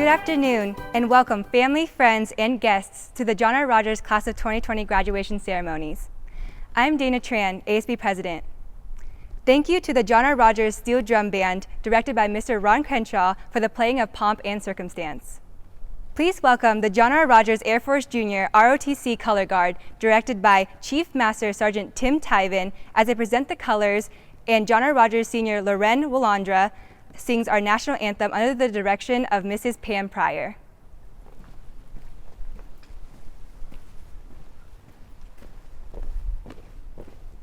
Good afternoon, and welcome family, friends, and guests to the John R. Rogers Class of 2020 graduation ceremonies. I'm Dana Tran, ASB President. Thank you to the John R. Rogers Steel Drum Band, directed by Mr. Ron Crenshaw, for the playing of Pomp and Circumstance. Please welcome the John R. Rogers Air Force Junior ROTC Color Guard, directed by Chief Master Sergeant Tim Tyven, as they present the colors, and John R. Rogers Senior Loren Willandra sings our national anthem under the direction of Mrs. Pam Pryor.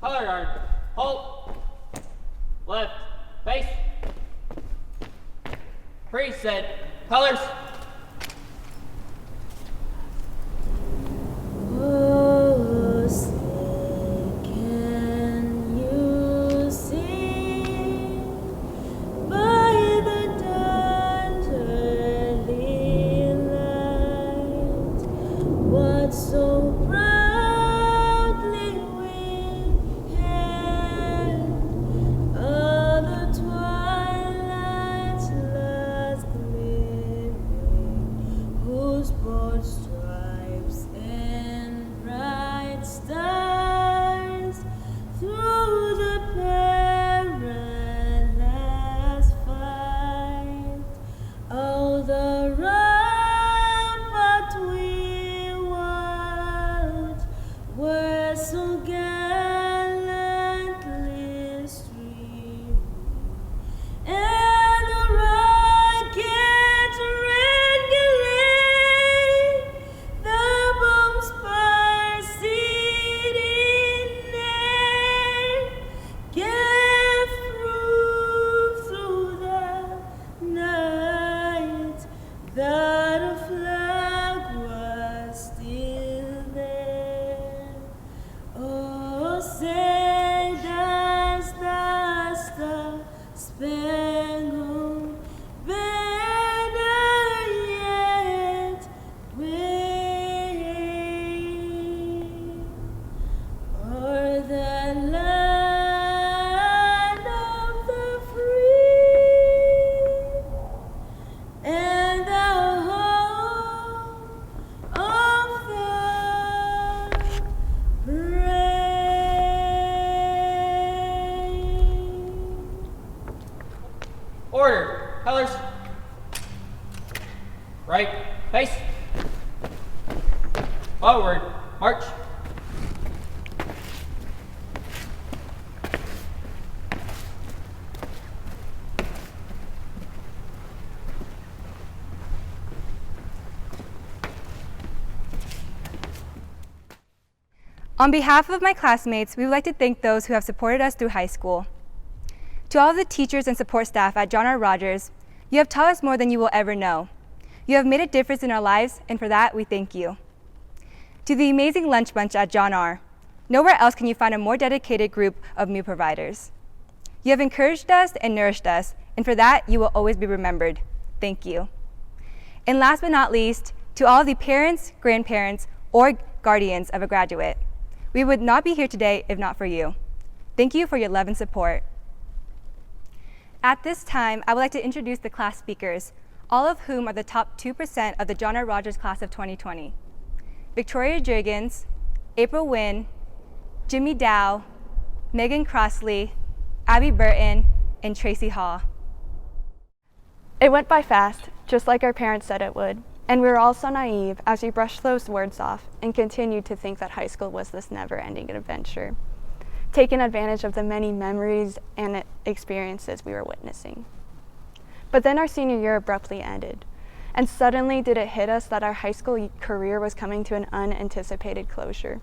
Color guard, halt, left, face, preset, colors. Oh, say, can you see by the dawn's early light what so proudly we hailed of the twilight's last gleaming, whose broad stripes and bright stars through the perilous fight, all the rampart we watched were so gallantly streaming, and the rockets regulate the bombs proceeding there, gave proof through the night that a flag was still there. Oh, say does the Star-Spangled Banner yet wave o'er the land of the free and the home of the brave? Order, colors. Right, face. Forward, march. On behalf of my classmates, we would like to thank those who have supported us through high school. To all of the teachers and support staff at John R. Rogers, you have taught us more than you will ever know. You have made a difference in our lives, and for that, we thank you. To the amazing lunch bunch at John R., nowhere else can you find a more dedicated group of meal providers. You have encouraged us and nourished us, and for that, you will always be remembered. Thank you. And last but not least, to all the parents, grandparents, or guardians of a graduate, we would not be here today if not for you. Thank you for your love and support. At this time, I would like to introduce the class speakers, all of whom are the top 2% of the John R. Rogers Class of 2020. Victoria Juergens, April Wynn, Jimmy Dow, Megan Crossley, Abby Burton, and Tracy Hall. It went by fast, just like our parents said it would, and we were all so naive as we brushed those words off and continued to think that high school was this never-ending adventure, taking advantage of the many memories and experiences we were witnessing. But then our senior year abruptly ended, and suddenly did it hit us that our high school career was coming to an unanticipated closure.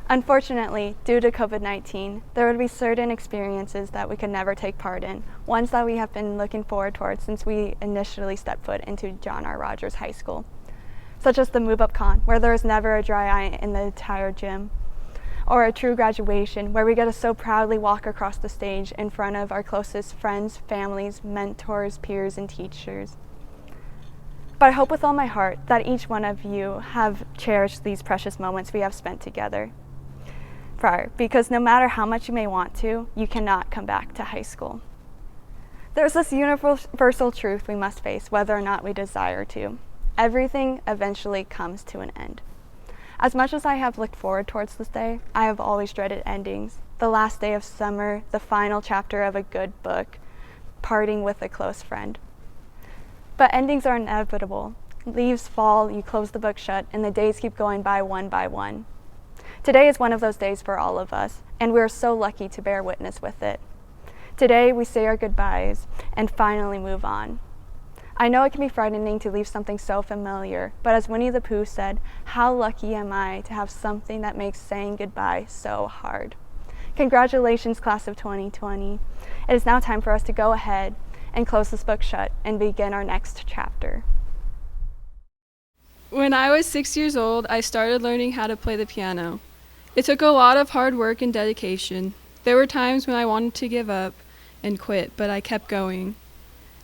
Unfortunately, due to COVID-19, there would be certain experiences that we could never take part in, ones that we have been looking forward towards since we initially stepped foot into John R. Rogers High School, such as the Move-Up Con, where there is never a dry eye in the entire gym, or a true graduation, where we get to so proudly walk across the stage in front of our closest friends, families, mentors, peers, and teachers. But I hope with all my heart that each one of you have cherished these precious moments we have spent together. Because no matter how much you may want to, you cannot come back to high school. There's this universal truth we must face whether or not we desire to. Everything eventually comes to an end. As much as I have looked forward towards this day, I have always dreaded endings. The last day of summer, the final chapter of a good book, parting with a close friend. But endings are inevitable. Leaves fall, you close the book shut, and the days keep going by one by one. Today is one of those days for all of us, and we are so lucky to bear witness with it. Today, we say our goodbyes and finally move on. I know it can be frightening to leave something so familiar, but as Winnie the Pooh said, how lucky am I to have something that makes saying goodbye so hard. Congratulations, class of 2020. It is now time for us to go ahead and close this book shut and begin our next chapter. When I was 6 years old, I started learning how to play the piano. It took a lot of hard work and dedication. There were times when I wanted to give up and quit, but I kept going.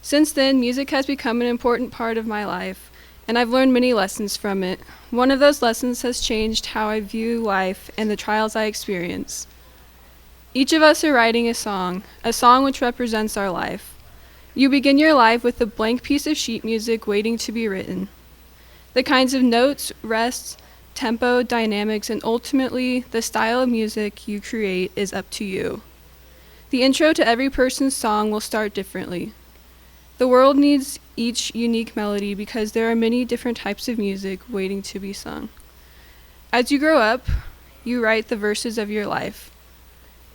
Since then, music has become an important part of my life, and I've learned many lessons from it. One of those lessons has changed how I view life and the trials I experience. Each of us are writing a song which represents our life. You begin your life with a blank piece of sheet music waiting to be written. The kinds of notes, rests, tempo, dynamics, and ultimately the style of music you create is up to you. The intro to every person's song will start differently. The world needs each unique melody because there are many different types of music waiting to be sung. As you grow up, you write the verses of your life.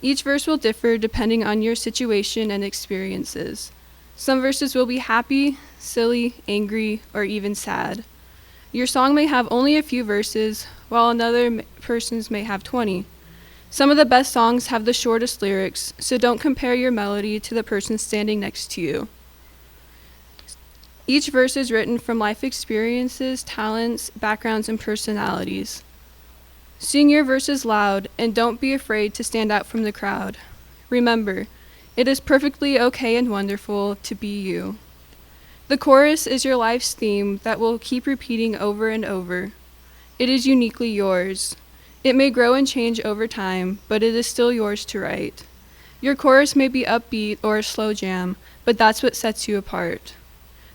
Each verse will differ depending on your situation and experiences. Some verses will be happy, silly, angry, or even sad. Your song may have only a few verses, while another person's may have 20. Some of the best songs have the shortest lyrics, so don't compare your melody to the person standing next to you. Each verse is written from life experiences, talents, backgrounds, and personalities. Sing your verses loud, and don't be afraid to stand out from the crowd. Remember, it is perfectly okay and wonderful to be you. The chorus is your life's theme that will keep repeating over and over. It is uniquely yours. It may grow and change over time, but it is still yours to write. Your chorus may be upbeat or a slow jam, but that's what sets you apart.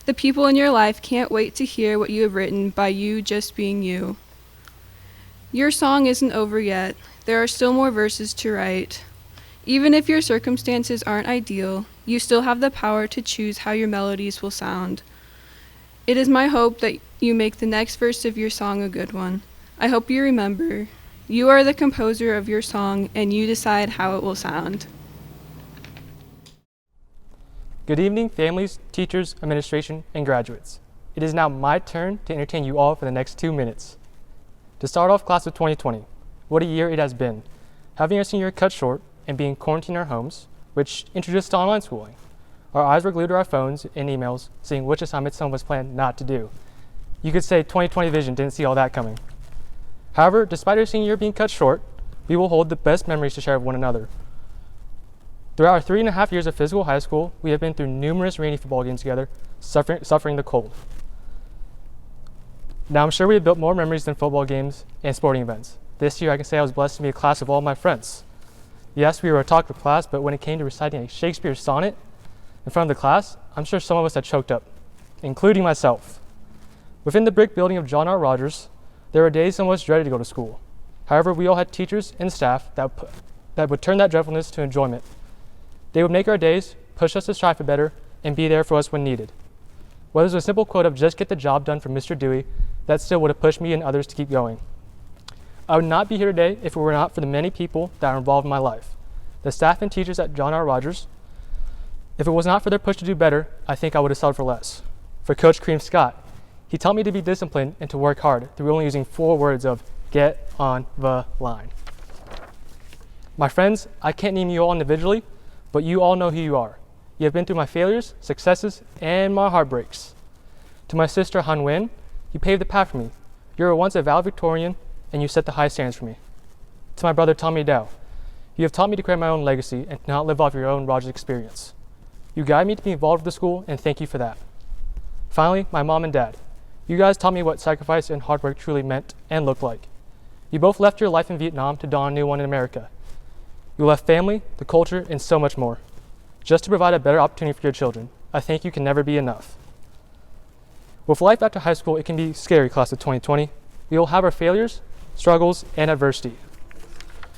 The people in your life can't wait to hear what you have written by you just being you. Your song isn't over yet. There are still more verses to write. Even if your circumstances aren't ideal, you still have the power to choose how your melodies will sound. It is my hope that you make the next verse of your song a good one. I hope you remember, you are the composer of your song and you decide how it will sound. Good evening, families, teachers, administration, and graduates. It is now my turn to entertain you all for the next 2 minutes. To start off class of 2020, what a year it has been. Having our senior year cut short and being quarantined in our homes, which introduced to online schooling. Our eyes were glued to our phones and emails, seeing which assignments some of us planned not to do. You could say 2020 vision didn't see all that coming. However, despite our senior year being cut short, we will hold the best memories to share with one another. Throughout our 3.5 years of physical high school, we have been through numerous rainy football games together, suffering the cold. Now, I'm sure we have built more memories than football games and sporting events. This year, I can say I was blessed to be a class of all my friends. Yes, we were a talkative class, but when it came to reciting a Shakespeare sonnet in front of the class, I'm sure some of us had choked up, including myself. Within the brick building of John R. Rogers, there were days some of us dreaded to go to school. However, we all had teachers and staff that would turn that dreadfulness to enjoyment. They would make our days, push us to strive for better, and be there for us when needed. Whether it was a simple quote of "just get the job done" from Mr. Dewey, that still would have pushed me and others to keep going. I would not be here today if it were not for the many people that are involved in my life. The staff and teachers at John R. Rogers. If it was not for their push to do better, I think I would have settled for less. For Coach Kareem Scott, he taught me to be disciplined and to work hard through only using 4 words of "get on the line." My friends, I can't name you all individually, but you all know who you are. You have been through my failures, successes, and my heartbreaks. To my sister Han Wen, you paved the path for me. You were once a valedictorian, and you set the high standards for me. To my brother Tommy Dow, you have taught me to create my own legacy and not live off your own Rogers experience. You guide me to be involved with the school, and thank you for that. Finally, my mom and dad. You guys taught me what sacrifice and hard work truly meant and looked like. You both left your life in Vietnam to dawn a new one in America. You left family, the culture, and so much more. just to provide a better opportunity for your children. I think you can never be enough. With life after high school, it can be scary, class of 2020. We will have our failures, struggles, and adversity.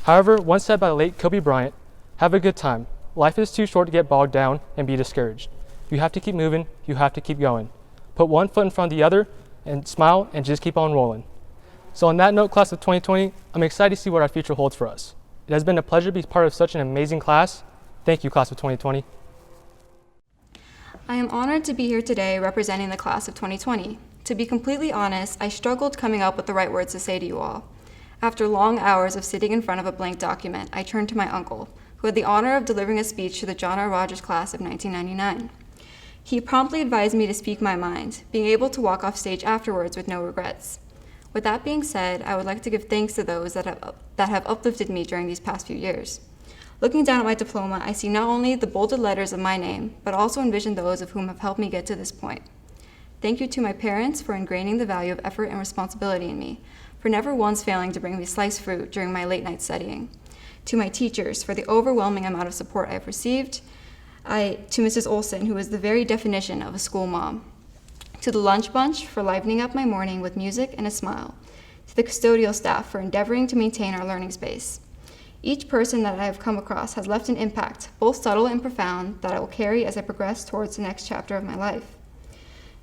However, once said by the late Kobe Bryant, have a good time. Life is too short to get bogged down and be discouraged. You have to keep moving, you have to keep going. Put one foot in front of the other and smile and just keep on rolling. So on that note, class of 2020, I'm excited to see what our future holds for us. It has been a pleasure to be part of such an amazing class. Thank you, class of 2020. I am honored to be here today representing the class of 2020. To be completely honest, I struggled coming up with the right words to say to you all. After long hours of sitting in front of a blank document, I turned to my uncle, who had the honor of delivering a speech to the John R. Rogers class of 1999. He promptly advised me to speak my mind, being able to walk off stage afterwards with no regrets. With that being said, I would like to give thanks to those that have uplifted me during these past few years. Looking down at my diploma, I see not only the bolded letters of my name, but also envision those of whom have helped me get to this point. Thank you to my parents for ingraining the value of effort and responsibility in me, for never once failing to bring me sliced fruit during my late night studying. To my teachers for the overwhelming amount of support I have received. To Mrs. Olson, who is the very definition of a school mom. To the lunch bunch for livening up my morning with music and a smile. To the custodial staff for endeavoring to maintain our learning space. Each person that I have come across has left an impact, both subtle and profound, that I will carry as I progress towards the next chapter of my life.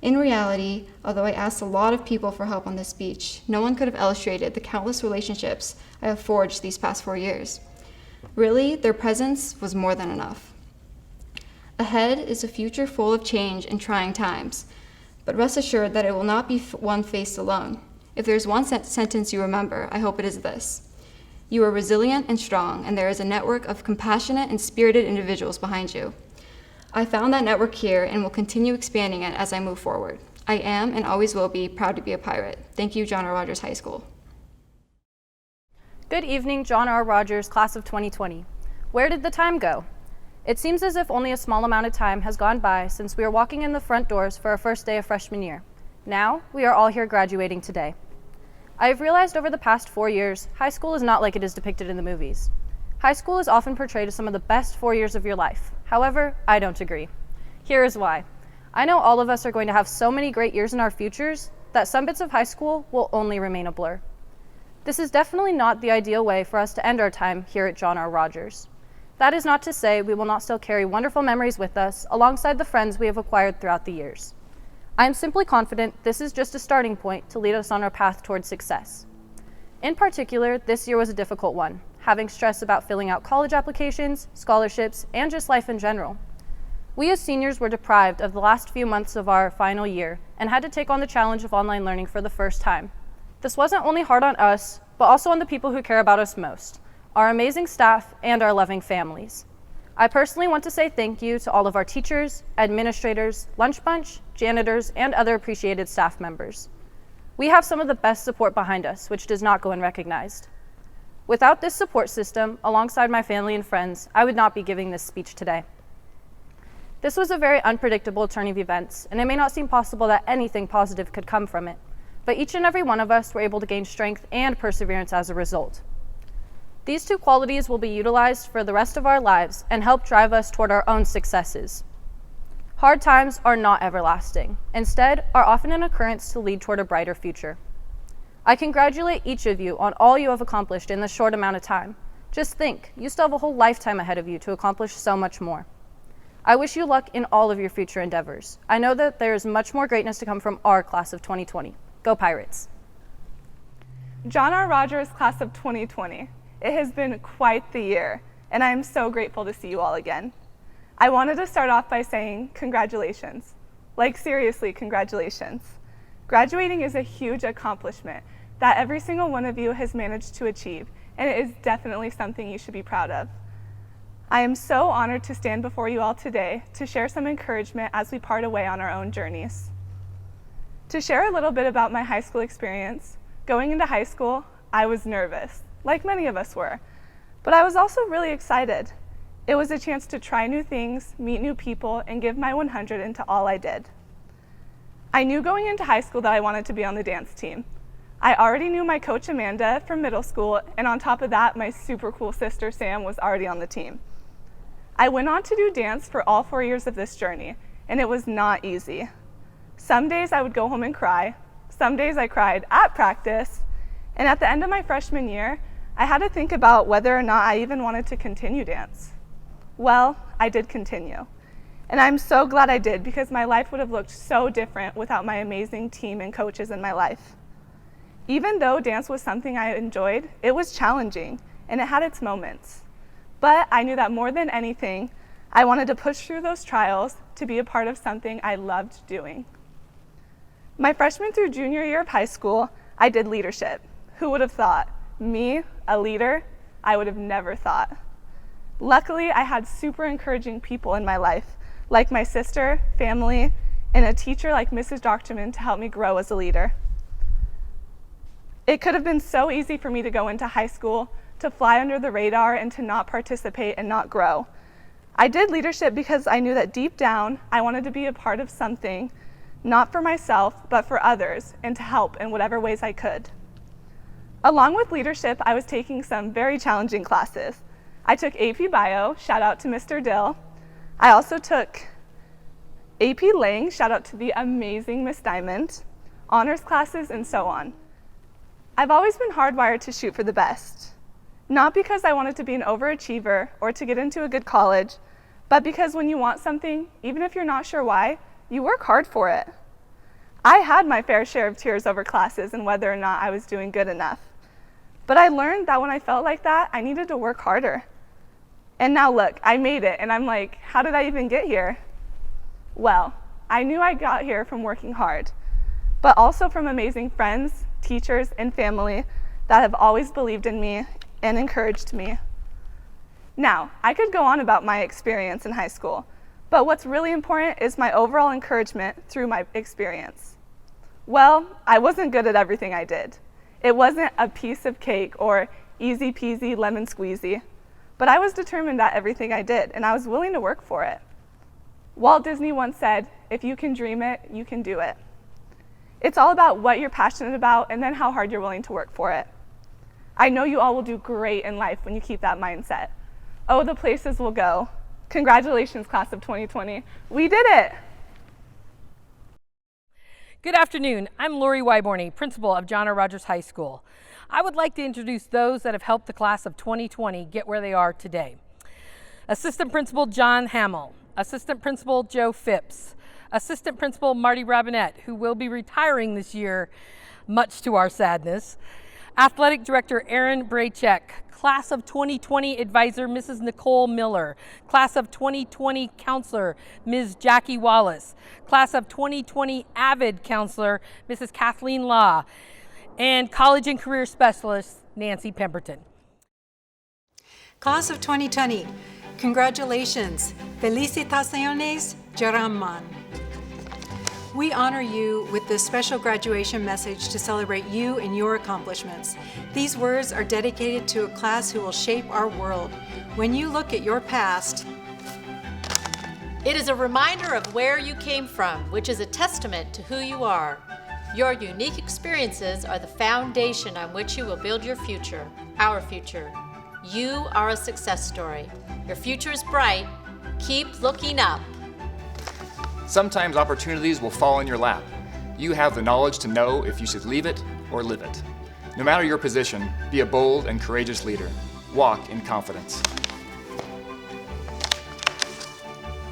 In reality, although I asked a lot of people for help on this speech, no one could have illustrated the countless relationships I have forged these past 4 years. Really, their presence was more than enough. Ahead is a future full of change and trying times, but rest assured that it will not be one faced alone. If there's one sentence you remember, I hope it is this. You are resilient and strong, and there is a network of compassionate and spirited individuals behind you. I found that network here and will continue expanding it as I move forward. I am and always will be proud to be a pirate. Thank you, John R. Rogers High School. Good evening, John R. Rogers, class of 2020. Where did the time go? It seems as if only a small amount of time has gone by since we were walking in the front doors for our first day of freshman year. Now, we are all here graduating today. I have realized over the past 4 years, high school is not like it is depicted in the movies. High school is often portrayed as some of the best 4 years of your life. However, I don't agree. Here is why. I know all of us are going to have so many great years in our futures that some bits of high school will only remain a blur. This is definitely not the ideal way for us to end our time here at John R. Rogers. That is not to say we will not still carry wonderful memories with us alongside the friends we have acquired throughout the years. I am simply confident this is just a starting point to lead us on our path towards success. In particular, this year was a difficult one, having stress about filling out college applications, scholarships, and just life in general. We as seniors were deprived of the last few months of our final year and had to take on the challenge of online learning for the first time. This wasn't only hard on us, but also on the people who care about us most, our amazing staff and our loving families. I personally want to say thank you to all of our teachers, administrators, lunch bunch, janitors, and other appreciated staff members. We have some of the best support behind us, which does not go unrecognized. Without this support system, alongside my family and friends, I would not be giving this speech today. This was a very unpredictable turn of events, and it may not seem possible that anything positive could come from it, but each and every one of us were able to gain strength and perseverance as a result. These two qualities will be utilized for the rest of our lives and help drive us toward our own successes. Hard times are not everlasting. Instead, are often an occurrence to lead toward a brighter future. I congratulate each of you on all you have accomplished in this short amount of time. Just think, you still have a whole lifetime ahead of you to accomplish so much more. I wish you luck in all of your future endeavors. I know that there is much more greatness to come from our class of 2020. Go Pirates! John R. Rogers, class of 2020. It has been quite the year, and I am so grateful to see you all again. I wanted to start off by saying congratulations. Like seriously, congratulations. Graduating is a huge accomplishment that every single one of you has managed to achieve, and it is definitely something you should be proud of. I am so honored to stand before you all today to share some encouragement as we part away on our own journeys. To share a little bit about my high school experience, going into high school, I was nervous, like many of us were, but I was also really excited. It was a chance to try new things, meet new people, and give my 100 into all I did. I knew going into high school that I wanted to be on the dance team. I already knew my coach Amanda from middle school, and on top of that, my super cool sister Sam was already on the team. I went on to do dance for all 4 years of this journey, and it was not easy. Some days I would go home and cry. Some days I cried at practice. And at the end of my freshman year, I had to think about whether or not I even wanted to continue dance. Well, I did continue. And I'm so glad I did, because my life would have looked so different without my amazing team and coaches in my life. Even though dance was something I enjoyed, it was challenging, and it had its moments. But I knew that more than anything, I wanted to push through those trials to be a part of something I loved doing. My freshman through junior year of high school, I did leadership. Who would have thought? Me, a leader? I would have never thought. Luckily, I had super encouraging people in my life, like my sister, family, and a teacher like Mrs. Doctorman to help me grow as a leader. It could have been so easy for me to go into high school, to fly under the radar, and to not participate and not grow. I did leadership because I knew that deep down, I wanted to be a part of something, not for myself, but for others, and to help in whatever ways I could. Along with leadership, I was taking some very challenging classes. I took AP Bio, shout out to Mr. Dill. I also took AP Lang, shout out to the amazing Miss Diamond, honors classes, and so on. I've always been hardwired to shoot for the best. Not because I wanted to be an overachiever or to get into a good college, but because when you want something, even if you're not sure why, you work hard for it. I had my fair share of tears over classes and whether or not I was doing good enough. But I learned that when I felt like that, I needed to work harder. And now look, I made it, and I'm like, how did I even get here? Well, I knew I got here from working hard, but also from amazing friends, teachers, and family that have always believed in me and encouraged me. Now, I could go on about my experience in high school, but what's really important is my overall encouragement through my experience. Well, I wasn't good at everything I did. It wasn't a piece of cake or easy peasy lemon squeezy, but I was determined at everything I did, and I was willing to work for it. Walt Disney once said, if you can dream it, you can do it. It's all about what you're passionate about and then how hard you're willing to work for it. I know you all will do great in life when you keep that mindset. Oh, the places we'll go. Congratulations, class of 2020. We did it! Good afternoon. I'm Lori Wyborney, principal of John R. Rogers High School. I would like to introduce those that have helped the class of 2020 get where they are today. Assistant Principal John Hamill, Assistant Principal Joe Phipps, Assistant Principal Marty Robinette, who will be retiring this year, much to our sadness, Athletic Director Aaron Braychek, Class of 2020 Advisor Mrs. Nicole Miller, Class of 2020 Counselor Ms. Jackie Wallace, Class of 2020 Avid Counselor Mrs. Kathleen Law, and College and Career Specialist Nancy Pemberton. Class of 2020, congratulations. Felicitaciones, Jaraman. We honor you with this special graduation message to celebrate you and your accomplishments. These words are dedicated to a class who will shape our world. When you look at your past, it is a reminder of where you came from, which is a testament to who you are. Your unique experiences are the foundation on which you will build your future, our future. You are a success story. Your future is bright. Keep looking up. Sometimes opportunities will fall in your lap. You have the knowledge to know if you should leave it or live it. No matter your position, be a bold and courageous leader. Walk in confidence.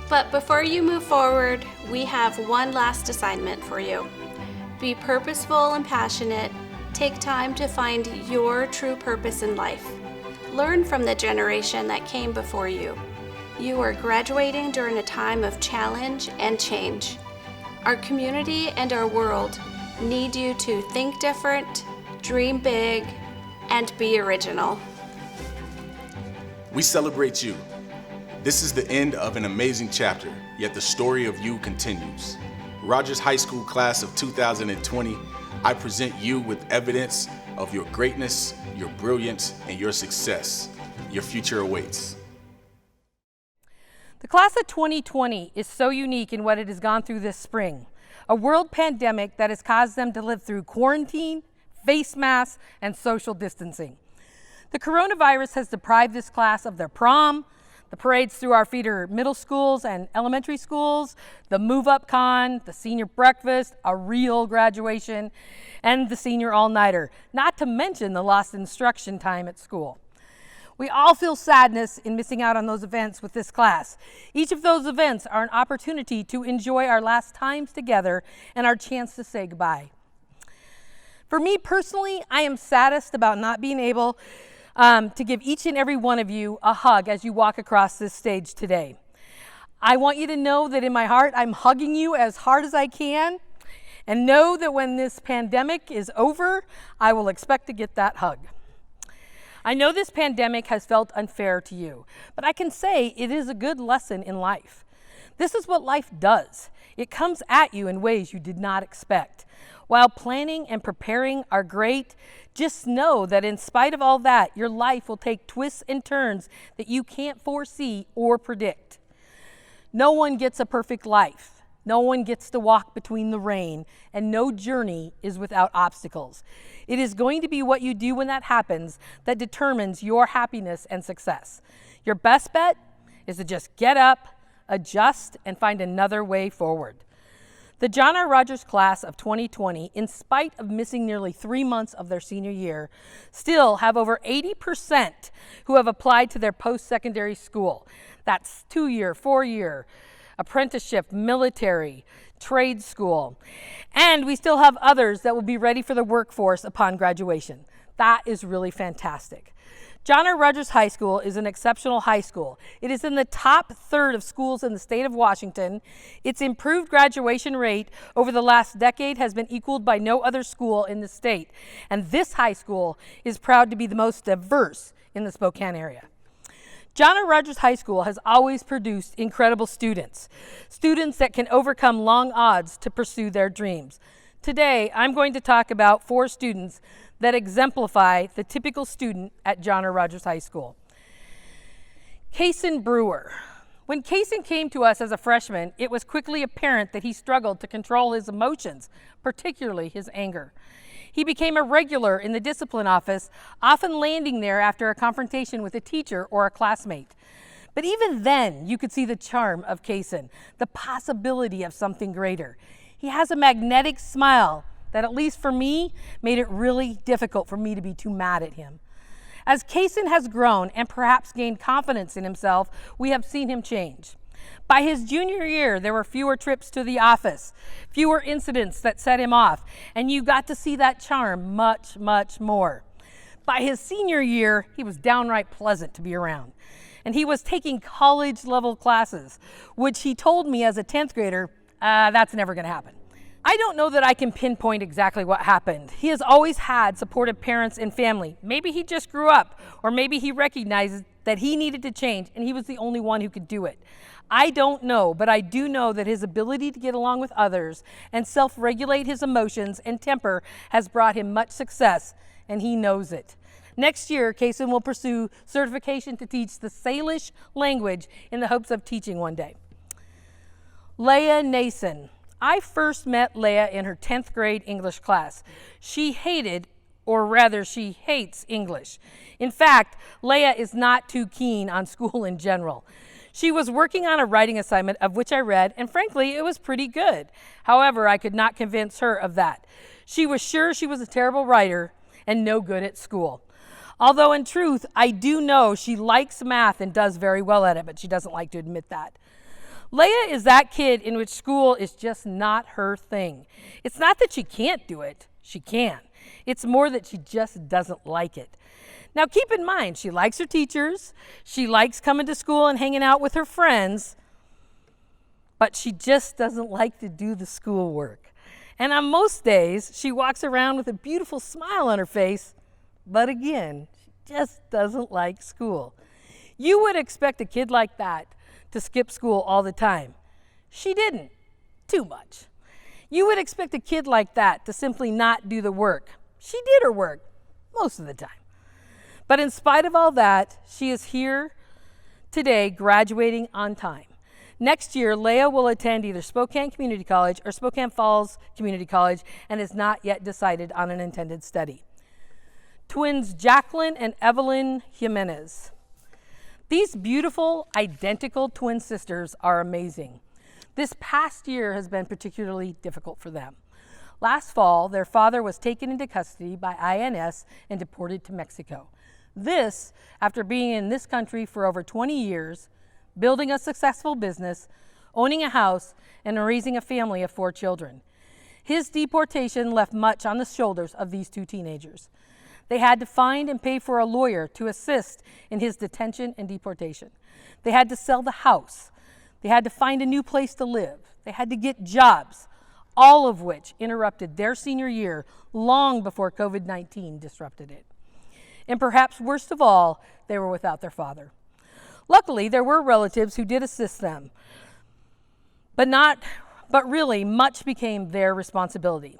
But before you move forward, we have one last assignment for you. Be purposeful and passionate. Take time to find your true purpose in life. Learn from the generation that came before you. You are graduating during a time of challenge and change. Our community and our world need you to think different, dream big, and be original. We celebrate you. This is the end of an amazing chapter, yet the story of you continues. Rogers High School class of 2020, I present you with evidence of your greatness, your brilliance, and your success. Your future awaits. The class of 2020 is so unique in what it has gone through this spring. A world pandemic that has caused them to live through quarantine, face masks, and social distancing. The coronavirus has deprived this class of their prom, The parades through our feeder middle schools and elementary schools, the move-up con, the senior breakfast, a real graduation, and the senior all-nighter, not to mention the lost instruction time at school. We all feel sadness in missing out on those events with this class. Each of those events are an opportunity to enjoy our last times together and our chance to say goodbye. For me personally, I am saddest about not being able to give each and every one of you a hug as you walk across this stage today. I want you to know that in my heart, I'm hugging you as hard as I can, and know that when this pandemic is over, I will expect to get that hug. I know this pandemic has felt unfair to you, but I can say it is a good lesson in life. This is what life does. It comes at you in ways you did not expect. While planning and preparing are great, just know that in spite of all that, your life will take twists and turns that you can't foresee or predict. No one gets a perfect life. No one gets to walk between the rain, and no journey is without obstacles. It is going to be what you do when that happens that determines your happiness and success. Your best bet is to just get up, adjust, and find another way forward. The John R. Rogers class of 2020, in spite of missing nearly 3 months of their senior year, still have over 80% who have applied to their post-secondary school. That's 2-year, 4-year, apprenticeship, military, trade school. And we still have others that will be ready for the workforce upon graduation. That is really fantastic. John R. Rogers High School is an exceptional high school. It is in the top third of schools in the state of Washington. Its improved graduation rate over the last decade has been equaled by no other school in the state. And this high school is proud to be the most diverse in the Spokane area. John R. Rogers High School has always produced incredible students that can overcome long odds to pursue their dreams. Today, I'm going to talk about 4 students that exemplify the typical student at John R. Rogers High School. Kason Brewer. When Kason came to us as a freshman, it was quickly apparent that he struggled to control his emotions, particularly his anger. He became a regular in the discipline office, often landing there after a confrontation with a teacher or a classmate. But even then, you could see the charm of Kason, the possibility of something greater. He has a magnetic smile that, at least for me, made it really difficult for me to be too mad at him. As Kason has grown and perhaps gained confidence in himself, we have seen him change. By his junior year, there were fewer trips to the office, fewer incidents that set him off, and you got to see that charm much, much more. By his senior year, he was downright pleasant to be around, and he was taking college-level classes, which he told me as a 10th grader, that's never going to happen. I don't know that I can pinpoint exactly what happened. He has always had supportive parents and family. Maybe he just grew up, or maybe he recognized that he needed to change and he was the only one who could do it. I don't know, but I do know that his ability to get along with others and self-regulate his emotions and temper has brought him much success, and he knows it. Next year, Kason will pursue certification to teach the Salish language in the hopes of teaching one day. Leah Nason. I first met Leah in her 10th grade English class. She hated, or rather she hates, English. In fact, Leah is not too keen on school in general. She was working on a writing assignment of which I read, and frankly, it was pretty good. However, I could not convince her of that. She was sure she was a terrible writer and no good at school. Although in truth, I do know she likes math and does very well at it, but she doesn't like to admit that. Leah is that kid in which school is just not her thing. It's not that she can't do it, she can. It's more that she just doesn't like it. Now keep in mind, she likes her teachers, she likes coming to school and hanging out with her friends, but she just doesn't like to do the schoolwork. And on most days, she walks around with a beautiful smile on her face, but again, she just doesn't like school. You would expect a kid like that to skip school all the time. She didn't, too much. You would expect a kid like that to simply not do the work. She did her work most of the time. But in spite of all that, she is here today graduating on time. Next year, Leah will attend either Spokane Community College or Spokane Falls Community College and is not yet decided on an intended study. Twins Jacqueline and Evelyn Jimenez. These beautiful, identical twin sisters are amazing. This past year has been particularly difficult for them. Last fall, their father was taken into custody by INS and deported to Mexico. This, after being in this country for over 20 years, building a successful business, owning a house, and raising a family of 4 children. His deportation left much on the shoulders of these 2 teenagers. They had to find and pay for a lawyer to assist in his detention and deportation. They had to sell the house. They had to find a new place to live. They had to get jobs, all of which interrupted their senior year long before COVID-19 disrupted it. And perhaps worst of all, they were without their father. Luckily, there were relatives who did assist them, but really much became their responsibility.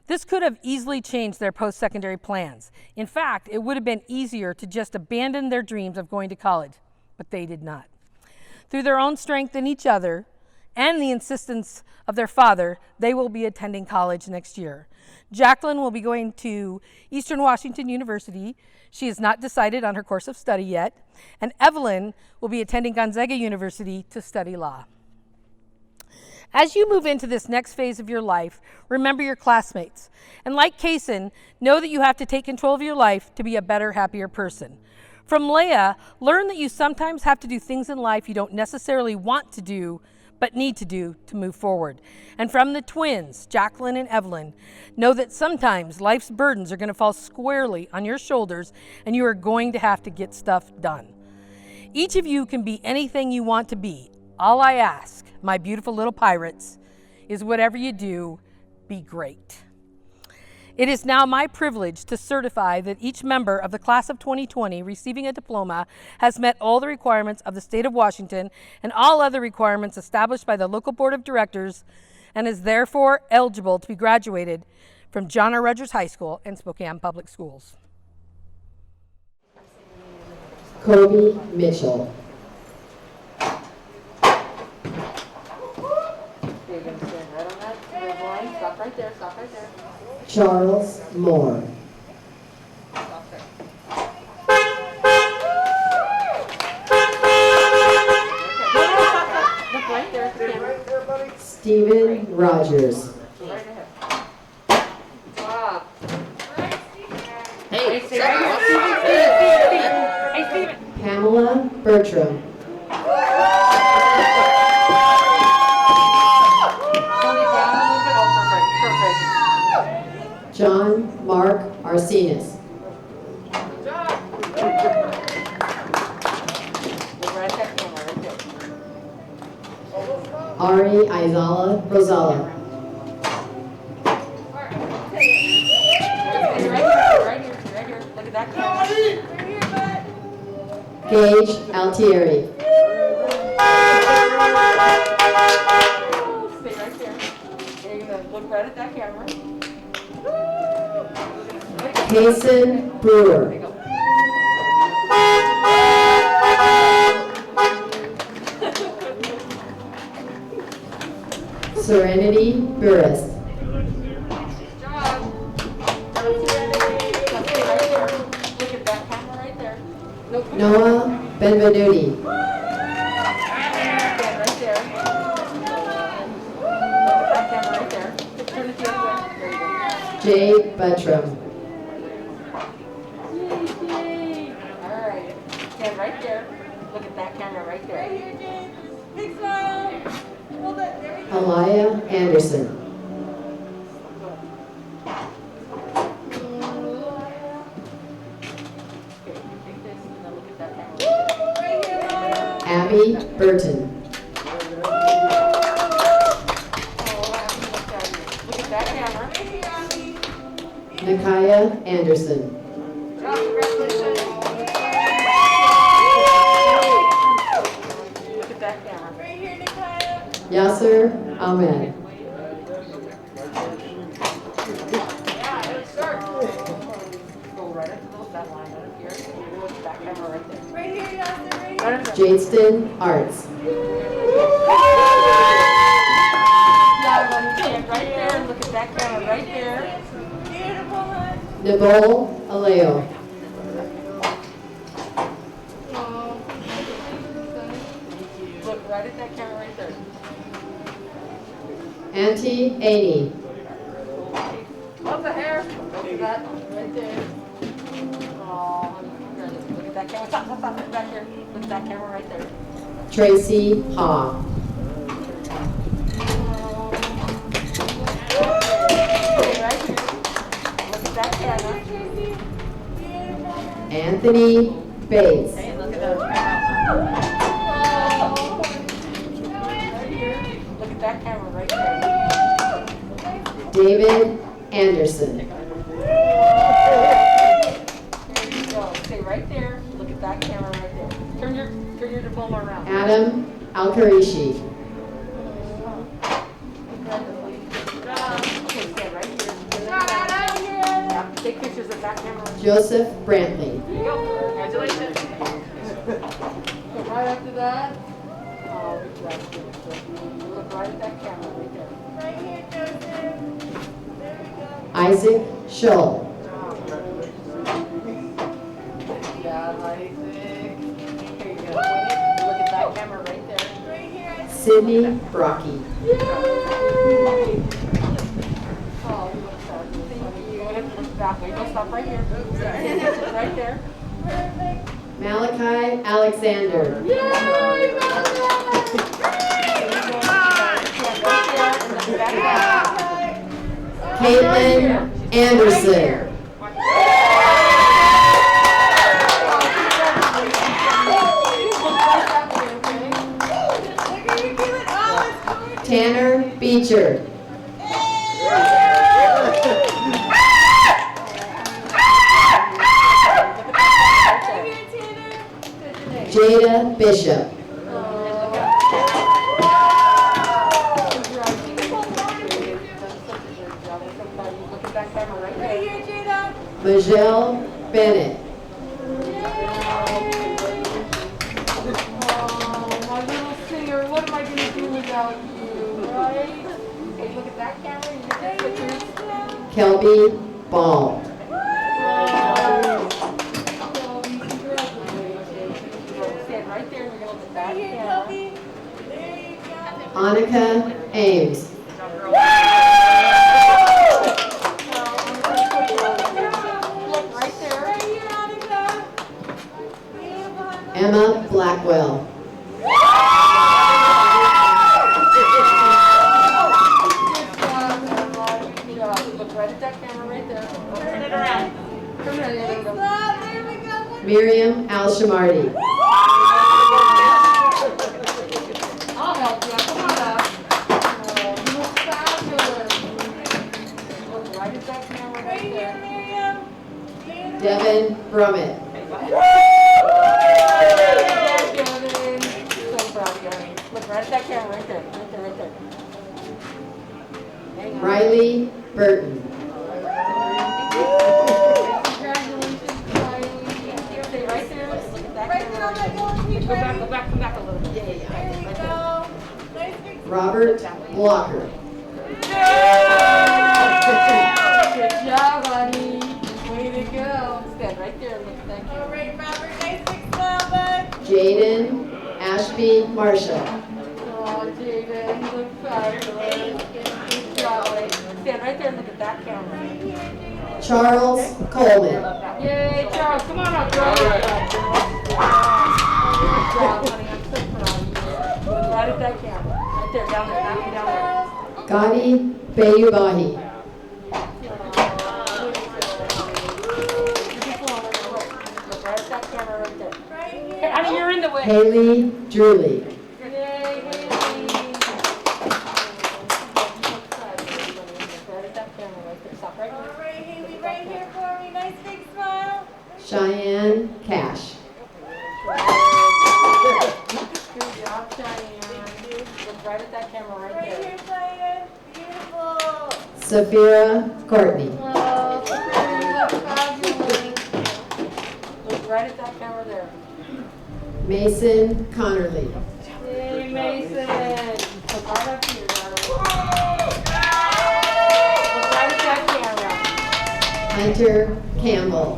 This could have easily changed their post-secondary plans. In fact, it would have been easier to just abandon their dreams of going to college, but they did not. Through their own strength in each other and the insistence of their father, they will be attending college next year. Jacqueline will be going to Eastern Washington University. She has not decided on her course of study yet. And Evelyn will be attending Gonzaga University to study law. As you move into this next phase of your life, remember your classmates. And like Kason, know that you have to take control of your life to be a better, happier person. From Leah, learn that you sometimes have to do things in life you don't necessarily want to do, but need to do to move forward. And from the twins, Jacqueline and Evelyn, know that sometimes life's burdens are going to fall squarely on your shoulders and you are going to have to get stuff done. Each of you can be anything you want to be. All I ask, my beautiful little pirates, is whatever you do, be great. It is now my privilege to certify that each member of the class of 2020 receiving a diploma has met all the requirements of the state of Washington and all other requirements established by the local board of directors and is therefore eligible to be graduated from John R. Rogers High School and Spokane Public Schools. Kobe Mitchell. Stop right there, stop right there. Charles Moore. Look right there at the camera. Stephen Rogers. Right ahead. Stop. Hey, stay right here. Hey, Stephen. Pamela Bertram. John Mark Arsenis. Ari Izala Rosala. Right here. Look at that camera. Gage Altieri. Stay right there. You're going to look right at that camera. Kason Brewer. Serenity Burris. Look at that camera right there. Noah Benvenuti. Stand right there. Look at that camera right there. Turn it the other way. There you go. Jay Buttram. All right. Stand right there. Look at that camera right there. Right here, James. Big smile. Hold it. There we go. Alaya Anderson. Abby Burton. Look at that camera. Nakaya Anderson. Look at that camera. Right here, Nikaya. Yasser Ahmed. Yeah, it'll start. Go right up to that line right here. Look at that camera right there. Right here, Yasser. Right here. Jadeston Arts. Yeah, stand right there and look at that camera right there. Beautiful, hon. Nicole Aleo. camera right there. Auntie Amy. Love the hair. Look at that right there. Oh, look at that camera. Stop, look back here. Look at that camera right there. Tracy Haw. Okay, right here. Look at that camera. Anthony Bates. Hey, look at that camera. Right here. Look at that camera right there. David Anderson. There you go. Stay right there. Look at that camera right there. Turn your diploma around. Adam Alkarishi. Okay, stand right here. Yeah, take pictures of that camera. Joseph Brantley. There you go. Congratulations. So right after that, oh, look right at that camera right there. Right here, Joseph. There we go. Isaac Schull. Yeah, Isaac. Here you go. Look at that camera right there. Right here. Sydney Brocky. Yay! Oh, you look fabulous. Thank you. Go ahead and look that way. Don't stop right here. Right there. Perfect. Malachi Alexander. Yay! Caitlin Anderson. Tanner Beecher. Jada Bishop. Michelle Bennett. My little singer, what am I going to do without you, right? Okay, look at that camera and look at pictures. Kelby Ball. Stand right there and we're going to look at that camera. Annika Ames. Look right there. Right here, Annika. Beautiful. Emma Blackwell. Look right at that camera right there. Turn it around. Turn it around. There we go. Miriam Al-Shamardi. I'll help you. Come on up. Oh, you look fabulous. Look right at that camera Right right here, there. Miriam. Beautiful. Devin Brummett. So proud of you, honey. Look right at that camera right there. Right there, right there. Hang on. Riley Burton. Congratulations, Riley. Stay right there. Look at that Right there on camera. that gold piece, Go back, Riley. go back, come back a little bit. Yeah, yeah, There yeah. we Right go. Nice big Robert Blocker. Good job, honey. Way to go. Stand right there. Look at that All camera. right, Robert. Nice big smile, bud. Jaden Ashby Marshall. Oh, Jaden, you look fabulous. Good job. Stand right there and look at that camera. Charles Coleman. Yay, Charles. Come on up, Charles. Good job, honey. I'm so proud of you. Look right at that camera. Right there, down there, down there. Gadi Bayubahi. Look right at that camera right there. Right here. Hey, honey, you're in the way. Haley Drewley. Yay, Haley. Right at that camera right there. Stop right All there. right, Haley. Right here for me. Nice big smile. Cheyenne Cash. Good job, Cheyenne. Look right at that camera right Right there. here, Cheyenne. Beautiful. Safira Courtney. Oh, Sophia, you look fabulous. Look right at that camera there. Mason Connerly. Hey, Mason. Look right up here, darling. Look right at that camera. Hunter Campbell.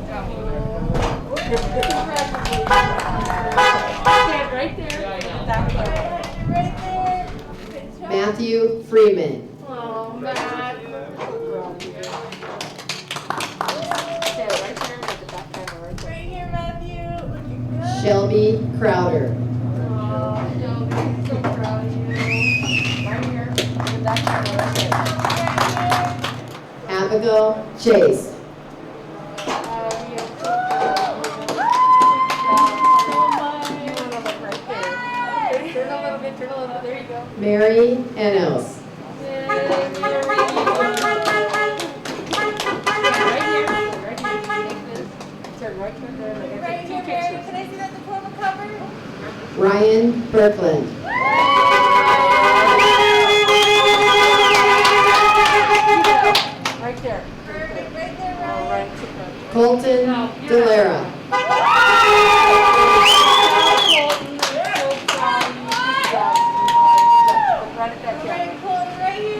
Stand right there. That camera. Right there. Matthew Freeman. Oh, Matt. Okay, right here. Look at that camera right there. Right here, Matthew. Looking good. Shelby Crowder. Oh, Shelby, so proud of you. Right here. Look at that camera right there. Abigail Chase. There you go. Mary Enos. Right here, Mary. Can I see that diploma cover? Ryan Birkland. Right there. Perfect. Right there, All Ryan. right. Colton Delara.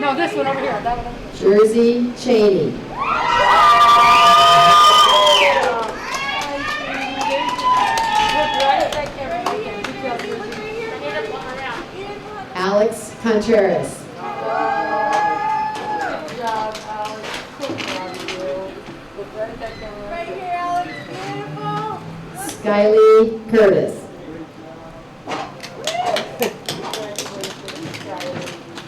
No, this one over here. That one. Jersey Cheney. Alex Contreras. Good job, Alex. Good job, you. Look right at that camera. Right here, Alex. Beautiful. Skylee Curtis.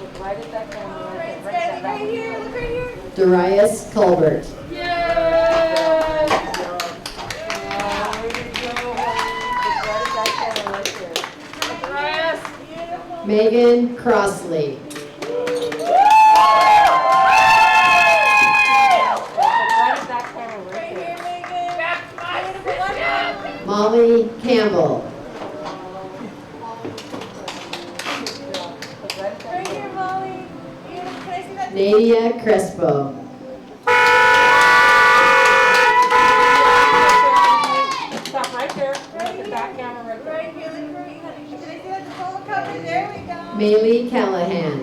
Look right at that camera. Right, Skylee, right here. Look right here. Darius Colbert. Yes! There you go. Look right at that camera right there. Darius. Beautiful. Megan Crossley. Look right at that camera right Right there. here, Megan. Beautiful. One more. Molly Campbell. Right here, Molly. Beautiful. Can I see that? Nadia Crespo. Stop right there. Look at that camera right there. Right here. Look for me, honey. Can I see that diploma cover? There we go. Maylee Callahan.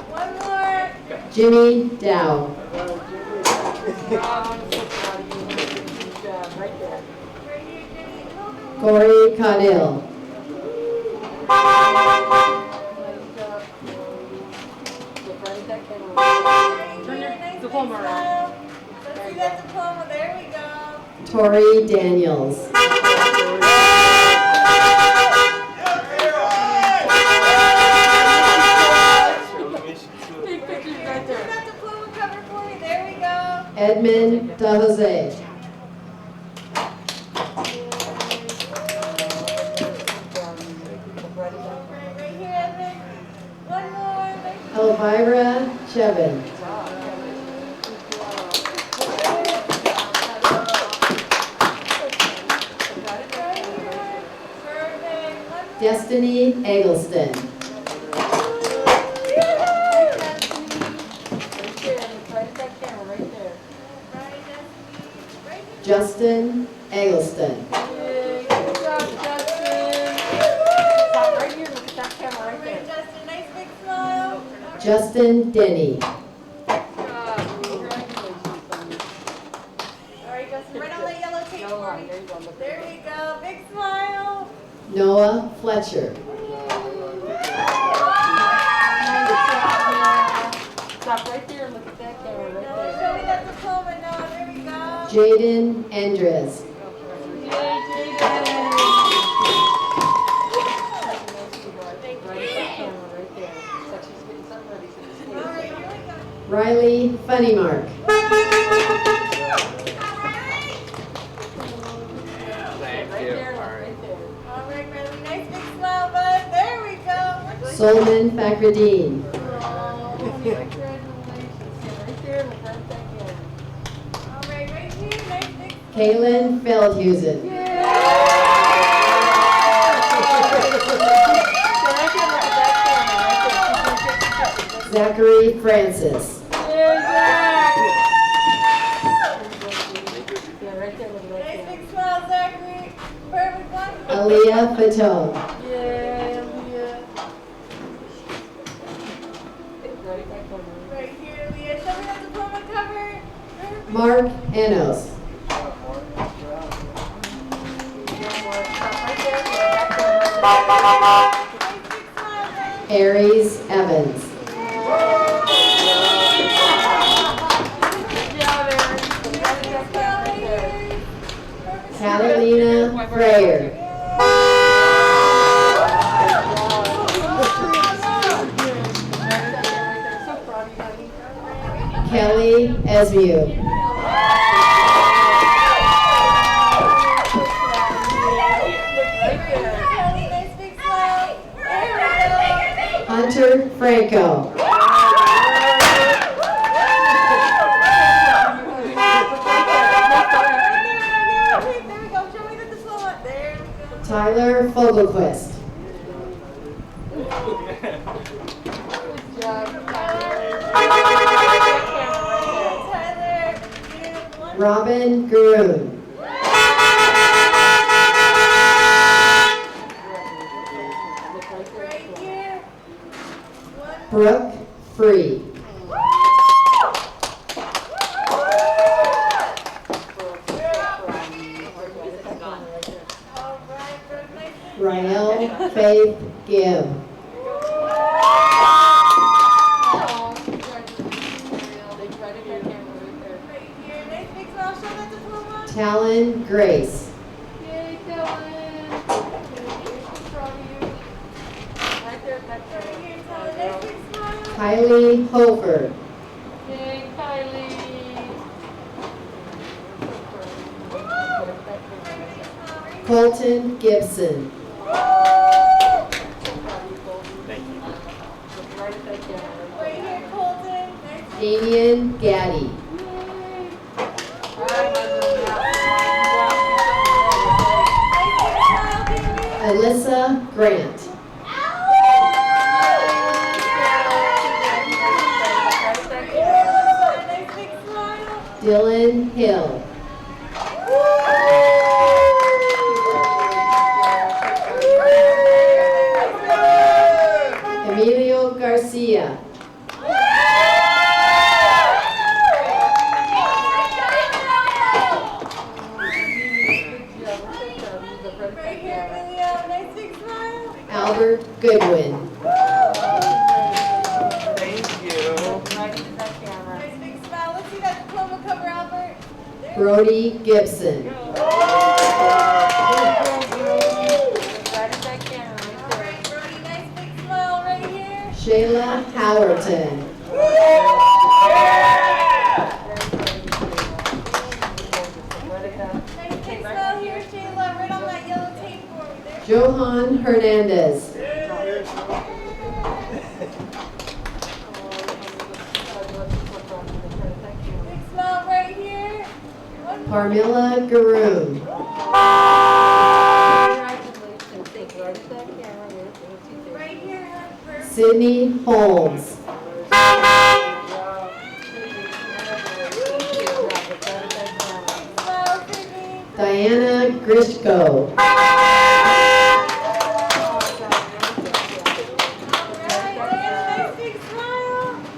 One more. Jimmy Dow. Corey Caudill. Turn your diploma around. Let's see that diploma. There we go. Tori Daniels. Big pictures right See there. that diploma cover for me. There we go. Edmund DeJose. Right here, Edmund. One more. Elvira Chevin. Perfect. Destiny Eggleston. Justin Eggleston. Good job, Justin. Stop right here. Look at that camera right there. Justin, nice big smile. Justin Denny. All right, Justin, right on that yellow tape for me. There we go. Big smile. Noah Fletcher. Stop right there and look at that camera right there. Show me that diploma, Noah. There we go. Jaden Andres. Riley Funnymark. All right, Riley. Nice big smile, bud. There we go. Solomon Fakradine. All right, right here. Nice big. Kaylin Feldhusen. Zachary Francis. Nice big smile, Zachary. Perfect one. Aaliyah Fatone. Right here, Leah. Show me that diploma cover. Perfect. Mark Enos. Aries Evans. Catalina Freyer. Kelly Esmu. Hunter Franco. Tyler Fogelquist. Robin Garoon. Brooke Free. Rael Faith Gibb. Talon Grace. Kylie Hofer. Colton Gibson. Damian Gaddy. Alyssa Grant. Dylan Hill. Emilio Garcia. Albert Goodwin. Thank you. Nice big smile. Let's see that diploma cover, Albert. Brody Gibson. Shayla Howerton. Johan Hernandez. Parmilla Garoon. Sydney Holmes. Diana Grishko.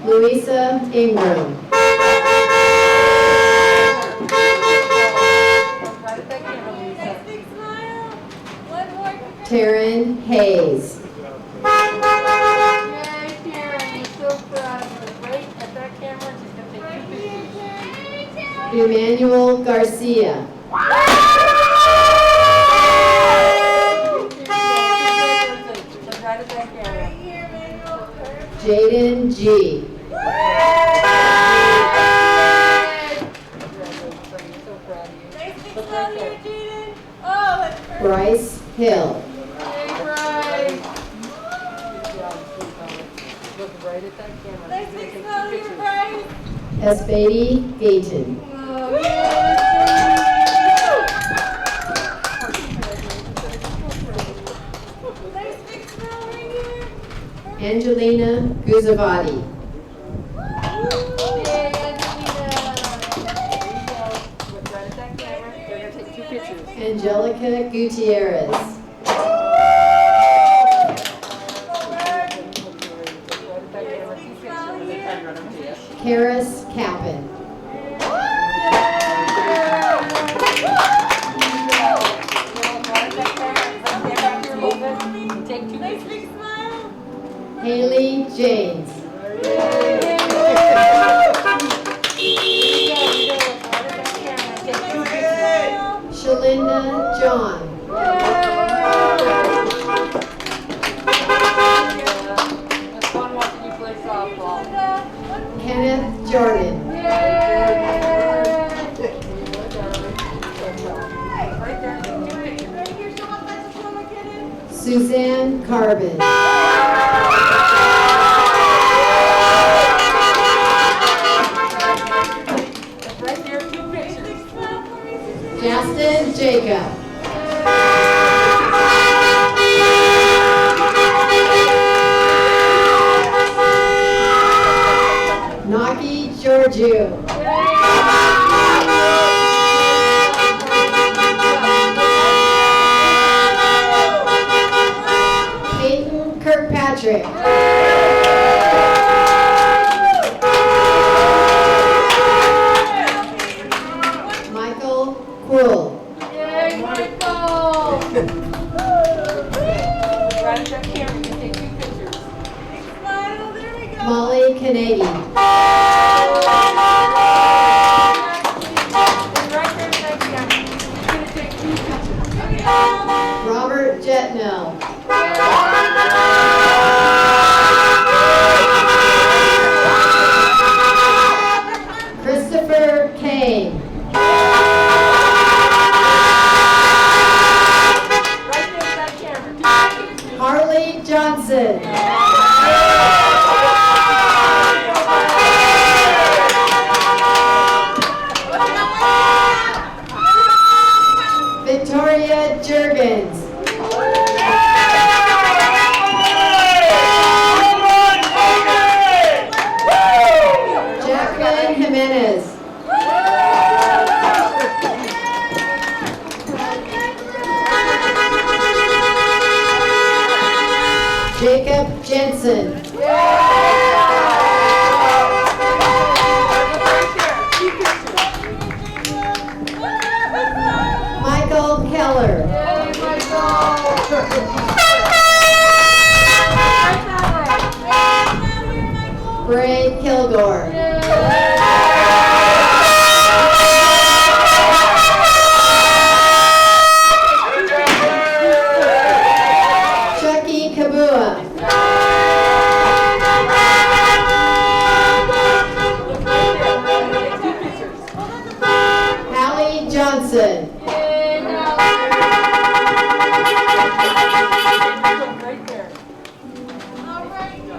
Louisa Ingram. Taryn Hayes. Emmanuel Garcia. Jaden G. Bryce Hill. Esbady Gayton. Angelina Guzavati. Angelica Gutierrez. Karis Kappen. Shalinda John. It's fun watching you play softball. Kenneth Jordan. Suzanne Carbon. Right there, 2 pictures. Justin Jacob. Naki Georgiou. Peyton Kirkpatrick. Michael Quill. Yay, Michael! Right at that camera, you take 2 pictures. Smile, there we go. Molly Kennedy. Right there at that camera. You're going to take 2 pictures. Robert Jetnell. Christopher Kane. Right there at that camera. Harley Johnson. Victoria Jurgens. Jacqueline Jimenez. Jacob Jensen. Michael Keller. Bray Kilgore. Chucky Kabua. Hallie Johnson.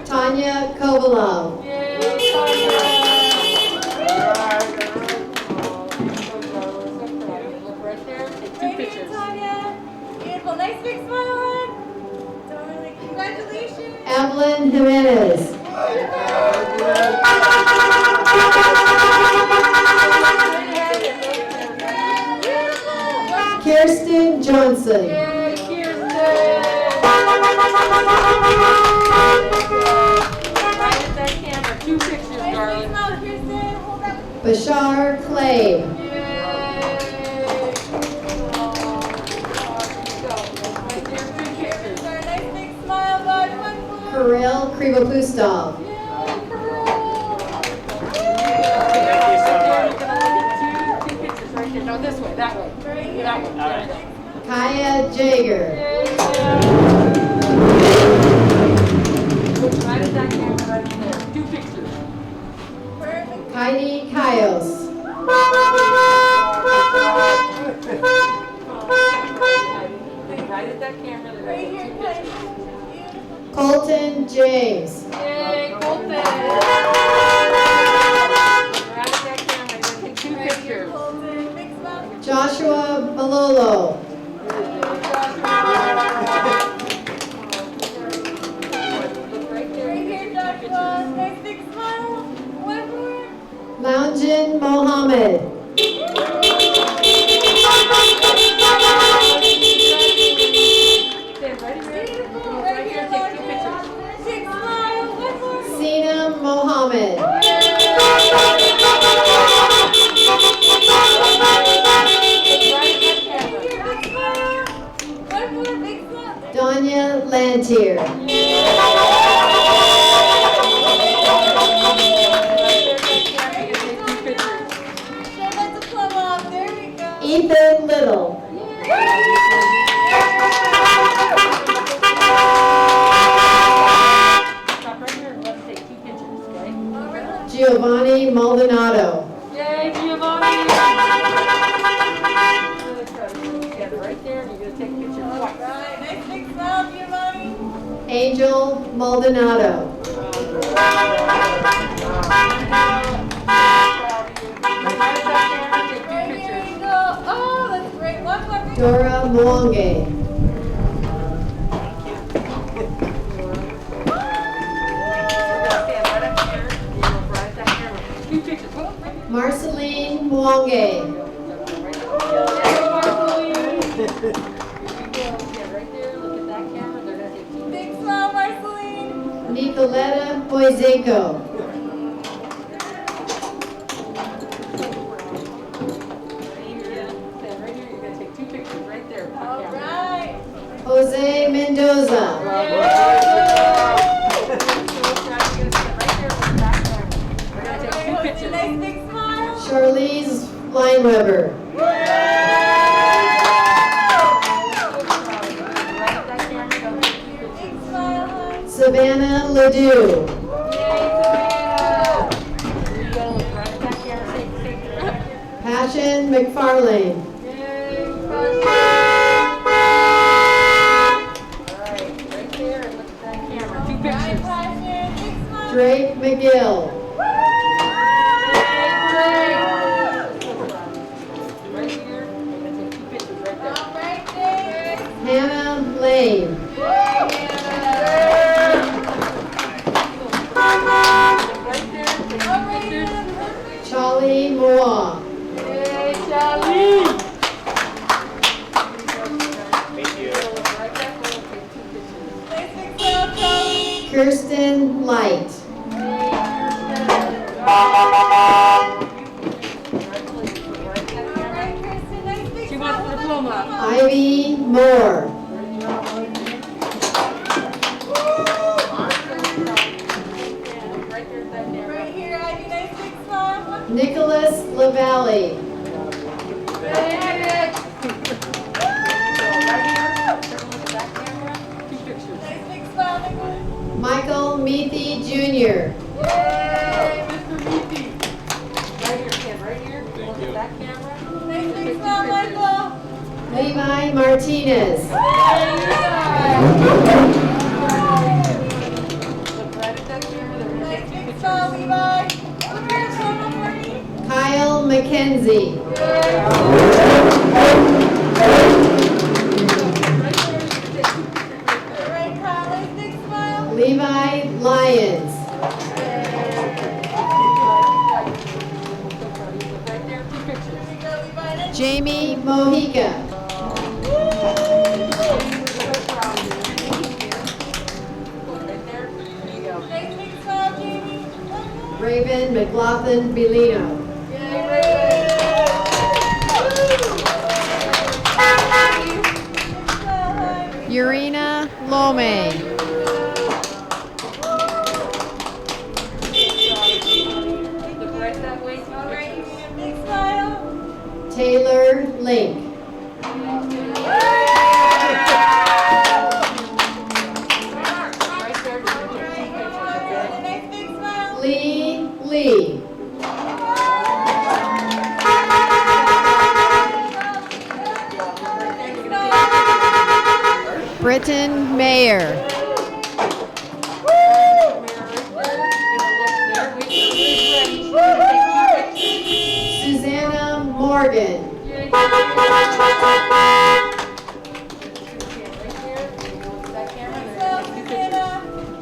Tanya Kovalov. Right there, take 2 Right here, pictures. Tanya. Beautiful. Nice big smile on. Darling. Congratulations. Evelyn Jimenez. Kirsten Johnson. Yay, Kirsten! Right at that camera, 2 pictures, Nice darling. big smile, Kirsten. Hold that. Bashar Clay. Yay! Right there, 2 pictures. Nice big smile, bud. One more. Kirill Krivopustov. Two pictures right there. No, this way, that way. That one. Kaya Jager. Look right at that camera right there. 2 pictures. Heidi Kaios. Right at that camera. Right here, 2 pictures. Colton James. Yay, Colton! Right at that camera. You're gonna take 2 pictures. Colton. Big smile. Joshua Malolo. Right here, Joshua. Nice big smile. One more. Loungin Mohammed. Stand right here. Right here, take 2 pictures. Big smile. One more. Sina Mohammed. One more. Big smile. Danya Lantier. Show that diploma off. There we go. Ethan Little. Stop right here and let's take 2 pictures, okay? Giovanni Maldonado. Yay, Giovanni! Stand right there, and you're going to take a picture twice. Right, nice big smile, Giovanni. Angel Maldonado. Right here, Angel. Oh, that's great. One more picture. Dora Mwange. Marceline Mwange. Big smile, Marceline. Nicoletta Boyzenko. All right. Jose Mendoza. Nice big smile. Charlize Lineweber. Big smile, hon. Savannah Ledoux. Passion McFarlane. Drake McGill. Hannah Lane. Charlie Moa. Kirsten Light. She wants the diploma. Ivy Moore. Right here, Ivy. Nice big smile. Nicholas LaValle. Nice big smile, Nicholas. Michael Meathy Jr. Nice big smile, Michael. Levi Martinez. Nice big smile, Levi. Come here, show them for me. Kyle McKenzie. Right, Kyle. Nice big smile. Levi Lyons. Jamie Mojica. Nice big smile, Jamie. Raven McLaughlin Bellino. Urena Lome. Big smile. Taylor Link. Nice big smile. Lee Lee. Britton Mayer. Susanna Morgan.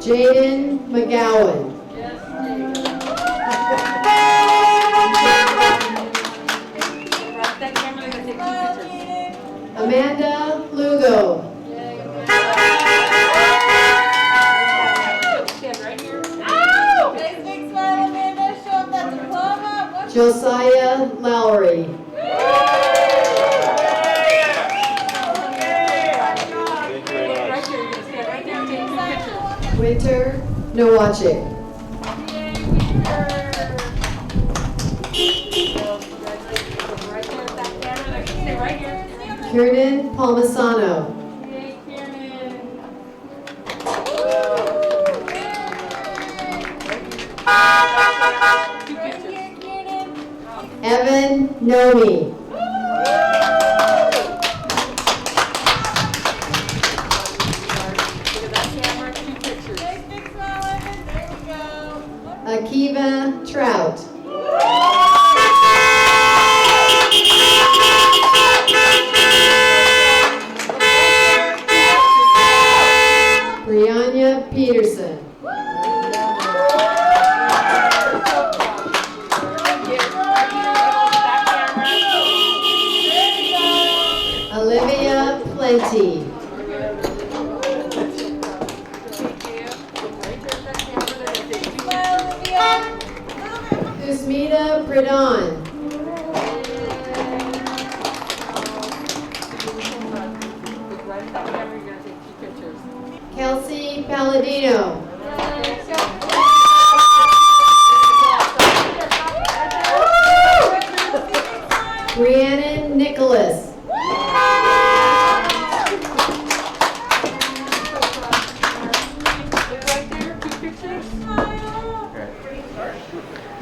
Jaden McGowan. Amanda Lugo. Nice big smile, Amanda. Show them that diploma. Josiah Lowry. Winter Nowachik. Kiernan Palmisano. Evan Nomi. Akiva Trout. Brianna Peterson. Olivia Plenty. Usmita Pradhan. Kelsey Palladino. Rhiannon Nicholas.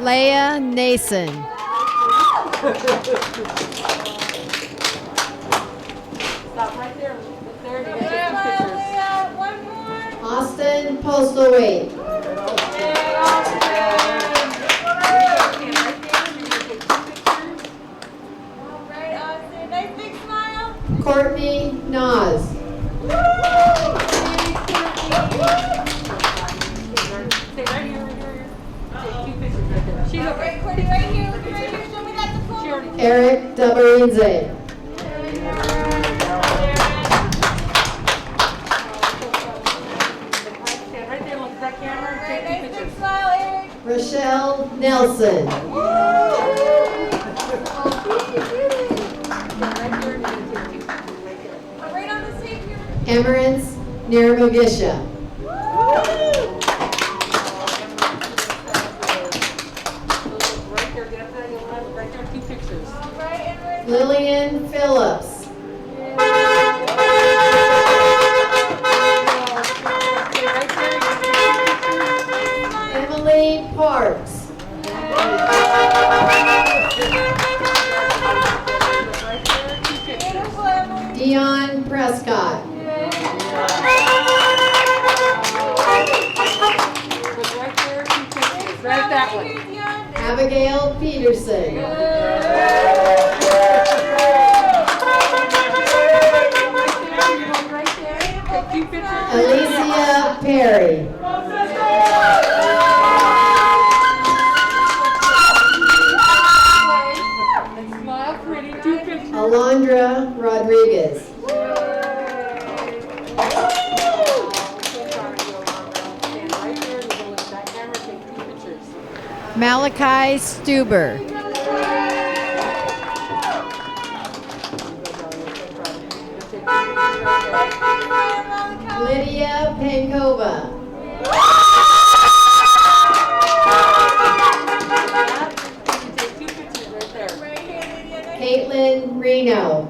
Leah Nason. Austin Postlewaite. Courtney Nas. Eric Dabarinze. Rochelle Nelson. Emerance Nirmagisha. Lillian Phillips. Emily Parks. Dion Prescott. Right that way. Abigail Peterson. Alicia Perry. Alondra Rodriguez. Malachi Stuber. Lydia Pankova. Caitlin Reno.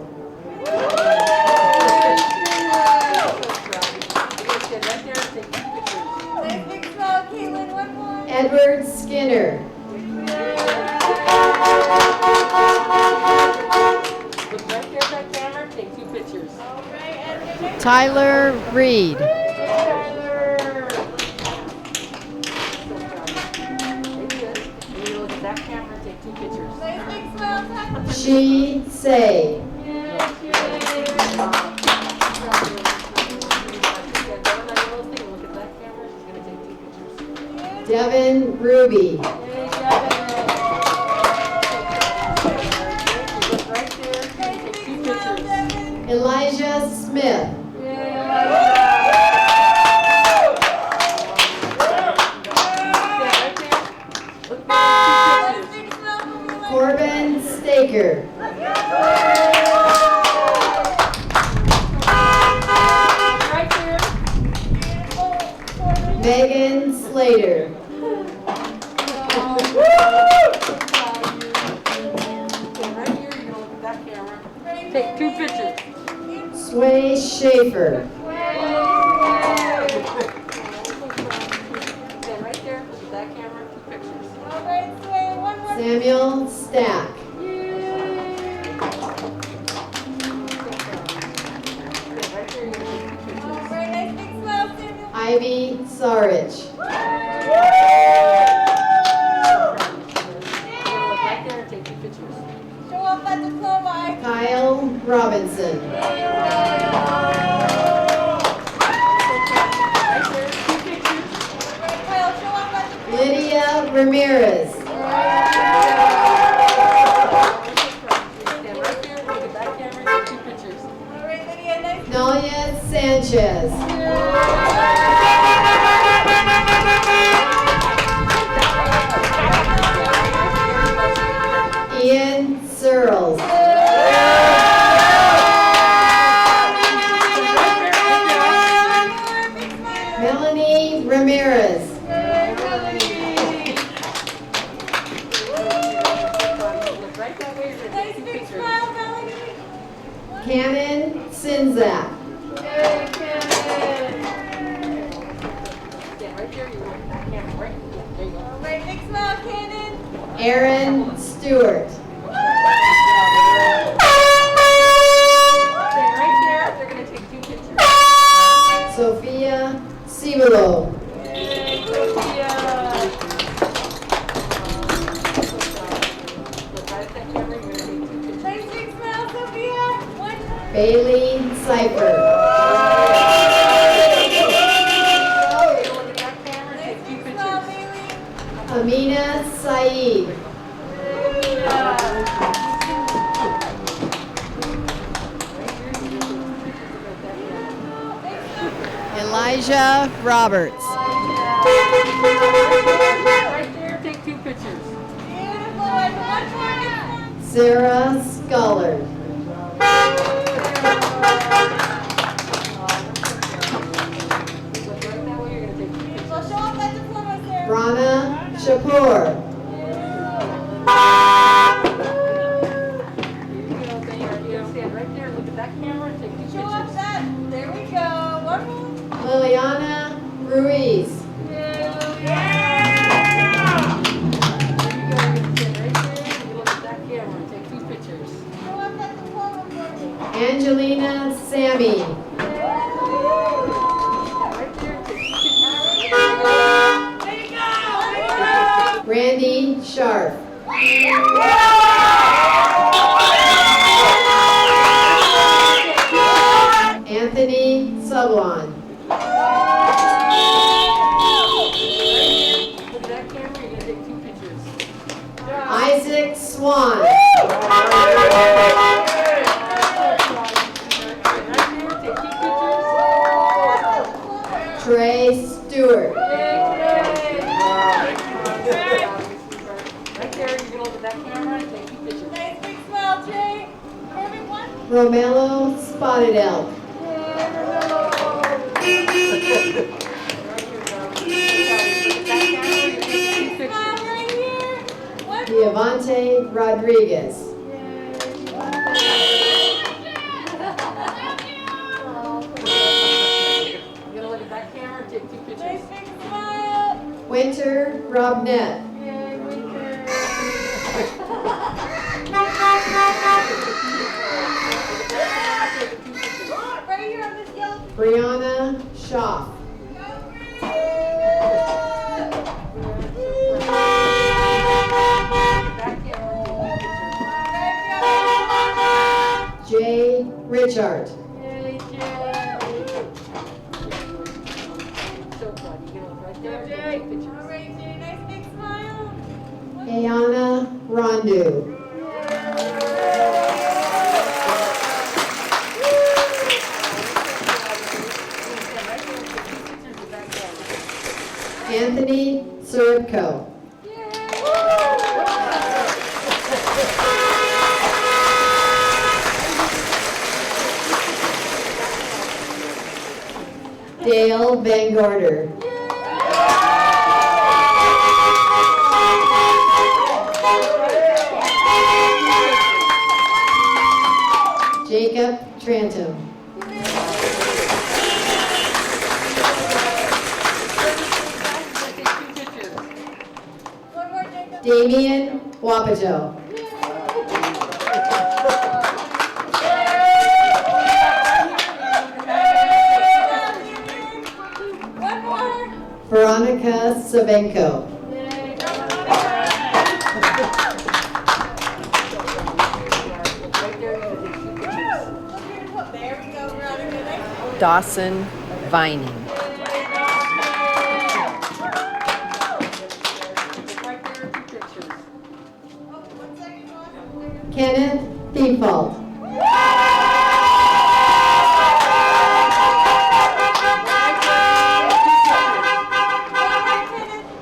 Edward Skinner. Tyler Reed. She Say. Devin Ruby. Elijah Smith. Corbin Staker. Megan Slater. Take two pictures. pictures. Sway Schaefer. Stand right there. Look at that camera. Two pictures. All right, Sway, one more. Samuel Stack. All right, nice big smile, Samuel. Ivy Sarich. Right there and take two pictures. Show off that diploma. Kyle Robinson. Kyle, show off that diploma. Lydia Ramirez. Stand right there. Look at that camera and take two pictures. All right, Lydia, nice. Nalia Sanchez. Ian Searles. Melanie Ramirez. Nice big smile, Melanie. Cannon Sinzak. Stand right there. You want that camera right there. You go. All right, big smile, Cannon. Aaron Stewart. Stand right there. They're going to take two pictures. Sophia Cibolo. Nice big smile, Sophia. One. Bailey Cipher. Nice big smile, Bailey. Amina Saeed. Elijah Roberts. Right there. Take two pictures. Beautiful. And one more. Sarah Scullard. Well, show off that diploma, Sarah. Rana Shapoor. Stand right there. Look at that camera and take two Show off pictures. that. There we go. One more. Liliana Ruiz. Show off that diploma for me. Angelina Sammy. There you go. Randy Sharp. Anthony Sublon. Isaac Swan. Trey Stewart. Nice big smile, Jay. Perfect one. Romello Spotted Elk. Smile right here. One. Diavante Rodriguez. Nice big smile. Winter Robnett. Right here on this yellow. Brianna Schaff. Jay Richard. Ayana Rondu. Anthony Suripko. Dale Van Gorder. Jacob Trantum. Damian Wapajo. Veronica Savenko. Dawson Vining. Kenneth Default.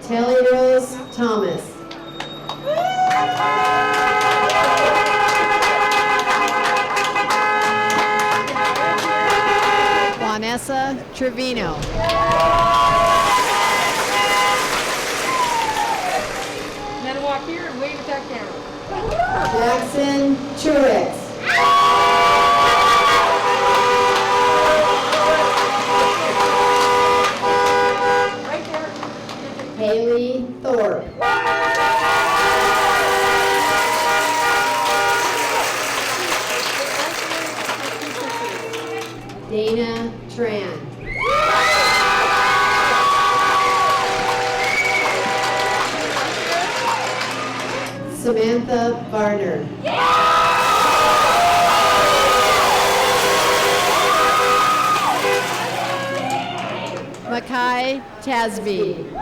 Telly Rose Thomas. Vanessa Trevino. Then walk here and wave at that camera. Jackson Truex. Right there. Haley Thorpe. Dana Tran. Samantha Varner. Makai Tasby.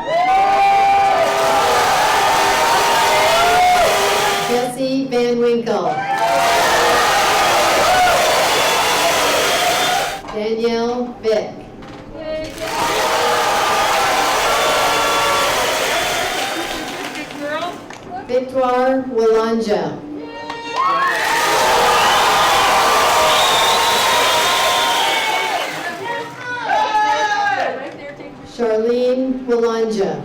Jesse Van Winkle. Danielle Vick. Victoire Walanja. Charlene Walanja.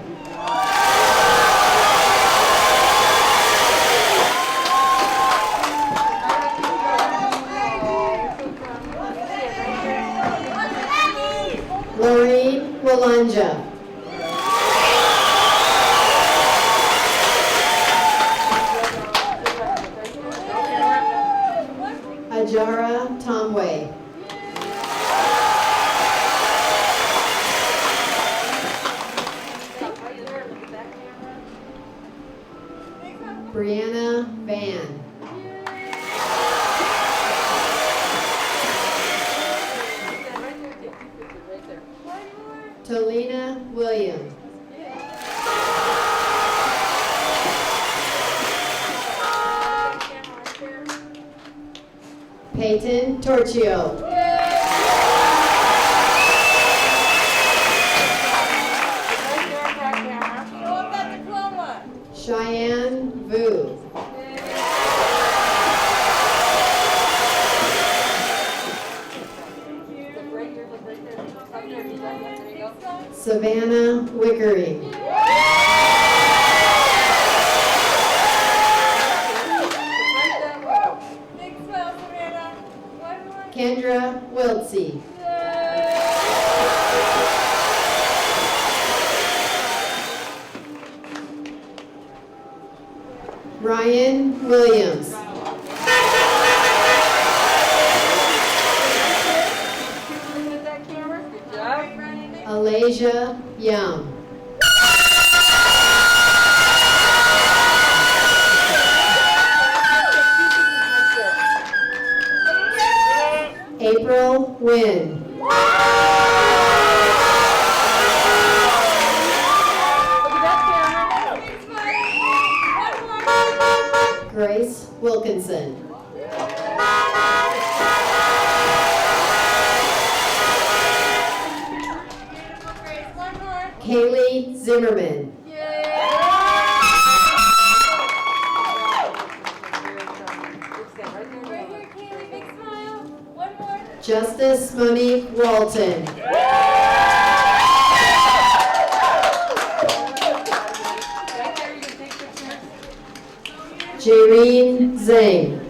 Lorraine Walanja. Ajara Tomway. Brianna Van. Tolina Williams. Peyton Torchio. Cheyenne Vu. Savannah Wickering. Kendra Wiltsey. Ryan Williams. Alasia Young. April Wynn. Grace Wilkinson. Kaylee Zimmerman. Justice Monique Walton. Jareen Zhang.